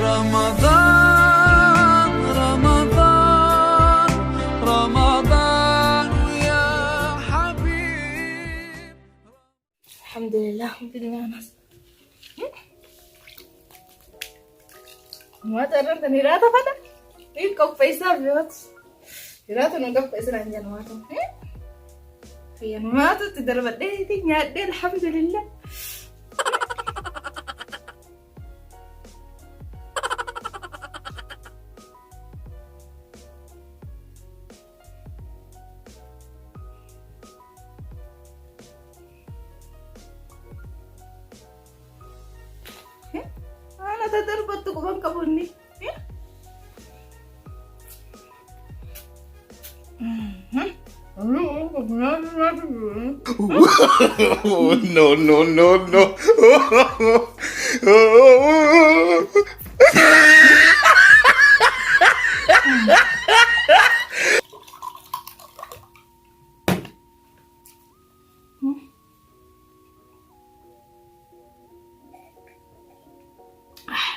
رمضان رمضان رمضان يا حبيب. الحمد لله ناس ما ترى نيراتا فدا إيه كوب بيسا بيوت نيراتا نوقف بيسا عندنا ما تو في ما تو تدرب دي نيادي الحمد لله. أنا تدربت كمان كبرني. No, no, no, no.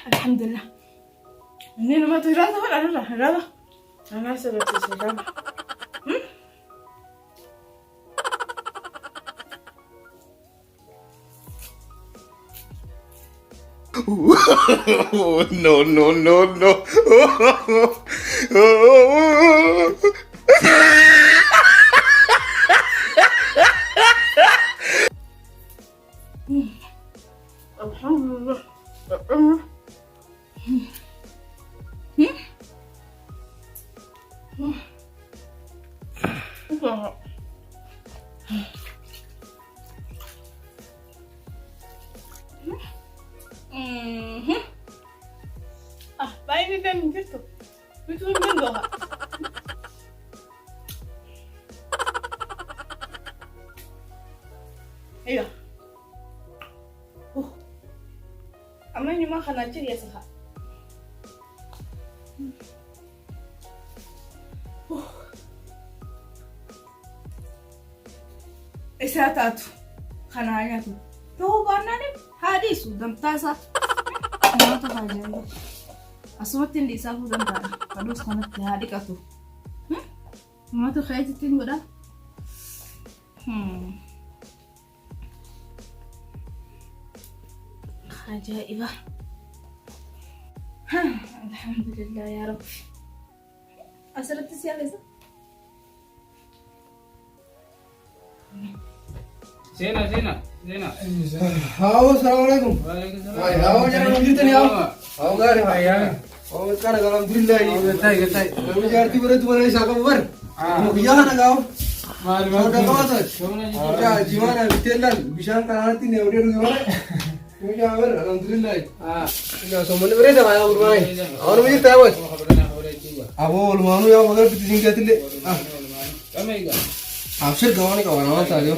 الحمد لله. منين ما تهرب ولا لا هرب؟ أنا سبت السلام. No, no, no, no. الحمد لله. باين ده من جدته بتقول من جوها ايوه أماني ما خلنا يا سخا إساتاتو خناياتو تو باناني حديثو دم تاسا ما تفاجئ أسمعتين دي سافو دم تارا فدوس كانت هادي كاتو ما تخيلت تنقودا عجائبة. الحمد لله يا رب. أسرت سيالة زينة هاو السلام عليكم. وعليكم السلام. هاو جانا نجيتني هاو. هاو غاري هاي. هاو كان الحمد لله. قتاي لو جارتي برد ولا شاكم بر. مخيانا غاو. مال هاو دكتور. شلون يا جوانا بتلال بيشان كانت نيودير جوانا. يا بر الحمد لله. يا سومن بريد ما يا برماي. أنا مجيت تاوي. أبو المانو يا مغر بتجين كاتلي. كم هيدا؟ أبشر غواني كوانا ساريو.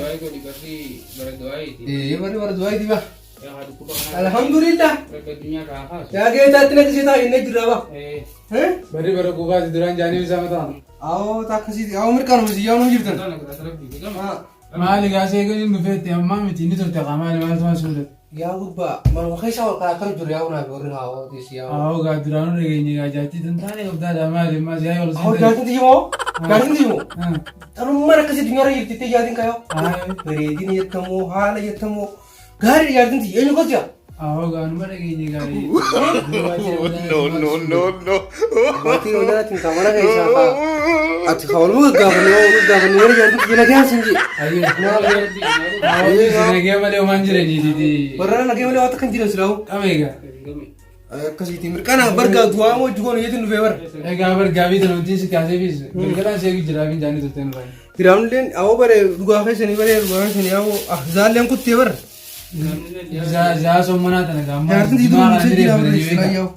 إيه بر دواي دي بقى. الحمد لله. يا كي تاتنا كسي تا إنك جرابا. हैं बरे बरे गोगा दुरान जाने में समझता आओ ताकसी आओ मेरे कान में जियानो जिरतन हां माल गासे को इन बुफेट अम्मा में तीन तो तक माल माल तो सुनत या गुब्बा मन वखैसा का कर जुरियाव ना गोरन आओ दिसिया आओ गा दुरान रे गई ga जाती तन थाने अब दादा माल मा जाय और आओ जाती दियो तनु मर कसी दुनिया रे यति यादिन कायो रे दिन यतमो हाल यतमो घर यादिन दी एनो कजा आओ गा न मर गई ga No, no, no, no. माती होना तिन कामना कैसा का अत खावल मु गाबने रे यादिन गिला क्या संजी ayo आओ ने के माले मंजरे नी दीदी बरना लगे वाले वात कंजी रसराव कमेगा कसी तिमर काना बरगा दुआ मो जुगोन यतिन फेवर ए गा बर गावी तो नती से कैसे भी गला से की जरा भी जाने तो तेन भाई तिराउंडलेन आओ बरे दुआ के शनिवार शनि आओ हजार लेम को तेवर जा सो मना तने गा यारती दी मुझे दी आओ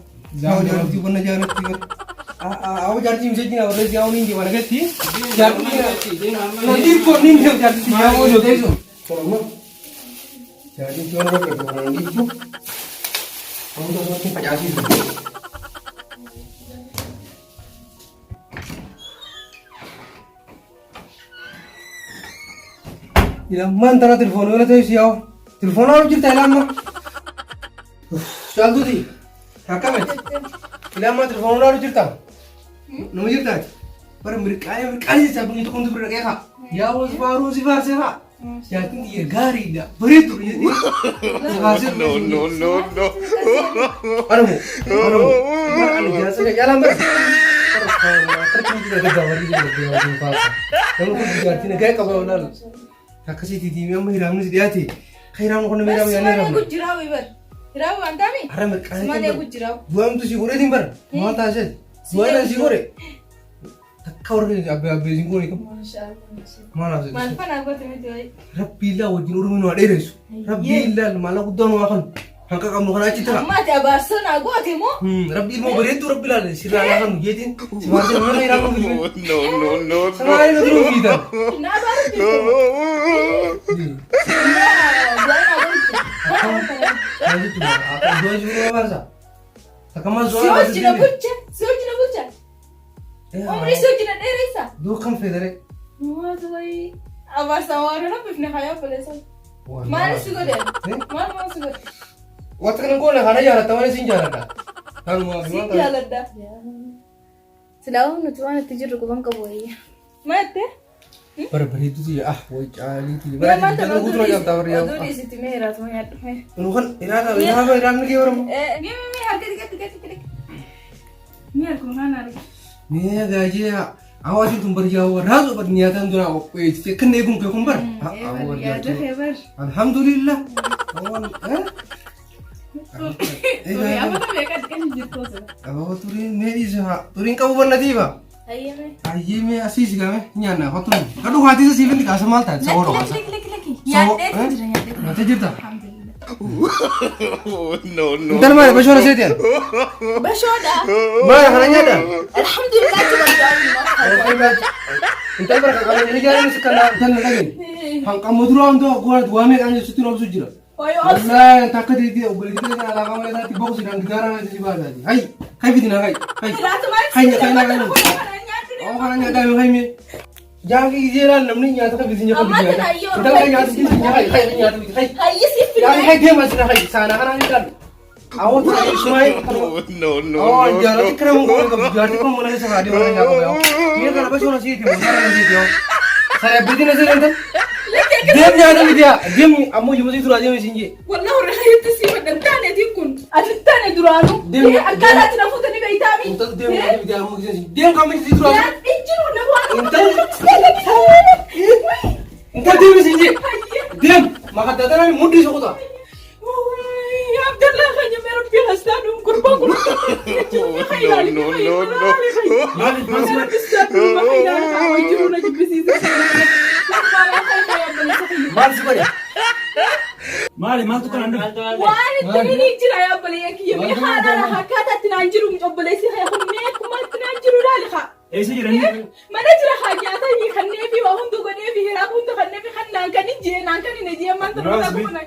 जाओ जाती बन जा रही थी आओ जाती मुझे दी और जाओ नहीं दीवाना के थी जाती नदी को नहीं दे जाती आओ जो देखो चलो जाती क्यों ना कर दो नहीं क्यों हम तो सोचते 50 इधर मन तरह टेलीफोन वाला तो इसी आओ टेलीफोन आओ जितना है ना चल दूधी Akkamitti? Ilaamaa telefoonaa nu jirtaa? Nu jirtaati? Bara mirqaanii isaa bunni tokko bira dhaqee haa. Yaa wasu faaruu si faarsee haa. Jaatin dhiyee gaariidha. Bareedu jettee. No, no, no, no. Anamu. Ani jaasana jalan bara. Terkini tidak ada gambar di dalam fasa. Kamu pun jaatin kayak kau bawa lalu. Kakak titi memang hiram ni dia ti. Hiram kau ni hiram yang ni hiram. Gujirau ibar. Hirau antami. Haram mirqaanii. Semua dia gujirau. Buam tu si gore timbar. Mau tahu Buam tu si gore. Kau orang ni abe si gore kamu. Mana sih? Manfaat aku tadi tu. Rabbilah wajin urus minum ada resu. Rabbilah malah kuda nu akan. Hangka kamu kan aja tak? Amma dia bahasa aku tadi mo. Rabbil mau beretu Rabbilah sila akan gitu. Semasih mana hiram kamu? No, no, no, Sama ini tu kita. Nah baru tu. Nanti tu apa dua juga apa sah? Tak kamu soal Siapa apa cina sih? buca? Siapa cina buca? Omri siapa cina deresa? Dua kan federe. Wah tu bayi. Abah sama orang apa pernah kaya boleh sah? Mana suka deh? Mana suka? Waktu kan kau nak hanya jalan, tahu ni sih jalan dah. Kalau mau Sih jalan dah. Selalu nutuan tujuh rukun kaboy. Mate? Berberi itu sih woi cali tu. Ya mate. Jangan aku terus jam tawar ya. Aduh di situ merah tuh ya. Lu kan iran lagi orang. Ni harga tiga. Ni aku mana lagi? Ni gaji awas itu berjauh. Razu berniatan tu nak kena ikut ke kumbar. Awal gaji. Alhamdulillah. Awal Apa tu mereka kan jatuh tu. Apa turin meri sah. Turin kau bukan nanti ba? Ayah me. Ayah me asis kami. Nyana kau turin. Kau hati tu silent kasih malta. Sahur kasih. Lagi. Nyate tu nyate. Nanti cerita. Alhamdulillah. No, no. Ntar mana besok nasi tian. Bashoda. Mana kananya ada? Alhamdulillah cuma jalan. Ntar berapa kali ini jalan sekarang jalan lagi. Hang kamu turun tu dua me kan jadi turun sujud. Oh yo. Allah takkan dia beli kita nak lakukan mana nanti box dan negara nanti juga ada. Hai bidina hai. Hai nak. Oh kananya ada hai me. Jangan kejaran namni nyata kan bisnya kan bisnya. Udah kan nyata bisnya hai nyata hai. Ayah sih. Hai dia masih hai sana kan kan. Awak tu semai. No, no, Oh no, jangan no. dikira mungkin jadi kamu mana sih hari mana nyapa ya. Dia kan apa sih nasi dia mana nasi dia. Saya bidina sih kan. Dia nyata dia. Dia amu cuma itu aja mesinje. Wallah orang itu sih macam tanya dikun. Ada tanya duranu. Dia akan ada nak foto ni kita ni. Untuk dia amu kisah. Dia kamu itu aja. Ya, itu nak buat. Entar dia mesinje. Dia maka datang ni mundi sokota. Ya Abdullah hanya merah biasa dan kurban. No, no, no, Mali mal tu kan anda. Wah, ini cerita ya boleh yang kia. Mihara lah, kata tinanjiru boleh sih. Aku ni cuma tinanjiru dah lekah. Esi jiran. Mana cerita hanya tu ni kan nebi, wahun tu kan nebi, hera pun tu kan nebi kan nangkan ni je, nangkan ni je mantan aku mana.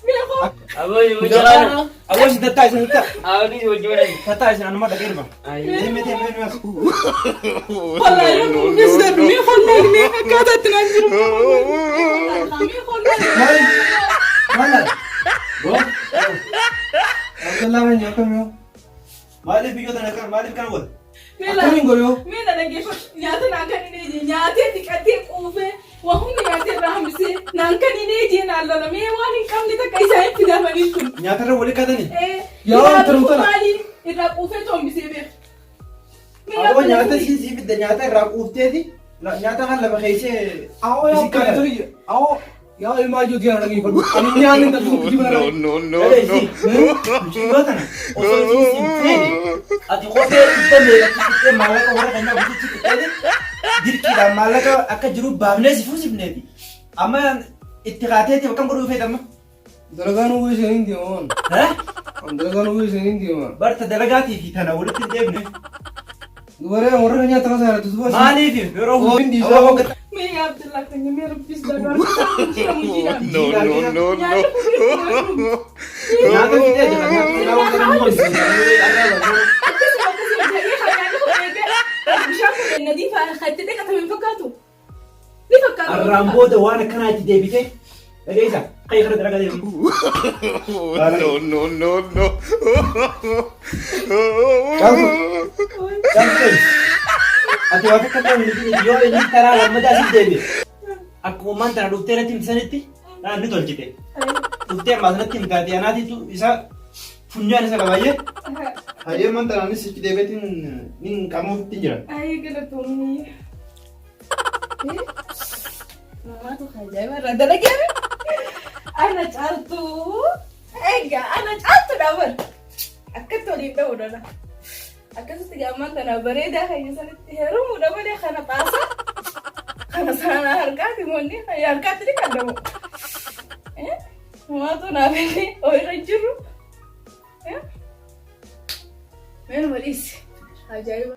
Mila ko. Abo yo jalan. Abo si tatai sa hita. Abo ni yo jalan. Tatai sa anu mata kerba. Ay. Teme mas. Wallahi aku bisa ni hollah ni kata tinanjiru. Kami hollah. Mana? Bo. Abdullah kan nyapa me. Mali bijo kan mali kan wal. Mila. Kami goyo. Mila lagi ko nyata nangkan ni je, nyata dikati kufe. Wahum nyata ramse, nangkan ni je na Allah. Me wani kam ni tak kaisa yang tidak manikun. Nyata ra wali kata ni. Ya, terus tu lah. Ira kufe tom bisa be. Abo nyata si bidda nyata ra ufte di. Nyata kan la bakhaise. Awo ya kan tu. Awo ya ilmu aja dia lagi. Ani nyalin tak tu juga. no, no, no, Ada no. si. Musibatan. Oso si simple. Ati kote itta mera kitte malaka wara kanya buti kitte. Dirki da malaka akka jiru babne si fusi bnedi. Amma ittiqatati bakam guru fe tamma. Darganu gue sini dia on. Ha? Darganu gue sini dia on. Barta dalagati fi tana wala tindebne. Orang nyata kan saya tu semua. Mali fi bero Oh, ini awo sama. Me Abdullah kanya mera bis da dar. Kita mujina. No, no, no, no. nyata kita jangan nyata lawa kan mo. Arrambo da wana kana ti debite. Daga isa. خير درجة دي No, no, no, no. Jangan. Ati waktu kan yo ini tara lama dah sih deh. Aku mantra dokter tim saniti. Nah ini tol kita. Dokter mana tim tadi anak itu bisa punya nih salah aja. Ayo mantra ini sih kita betin nih kamu tinggal. Ay, kena tumi. Mama tuh kayak ada lagi apa? Anak caltu. Enggak, anak caltu dapat. Aku tuh di bawah udah. Aku tuh tiga mantan bereda kayaknya sana. Heru mudah pada karena pasar. Karena sana harga di mana? Harga tadi kan dong. Mama tuh nabe nih, orang juru. Main malis. Ajaib.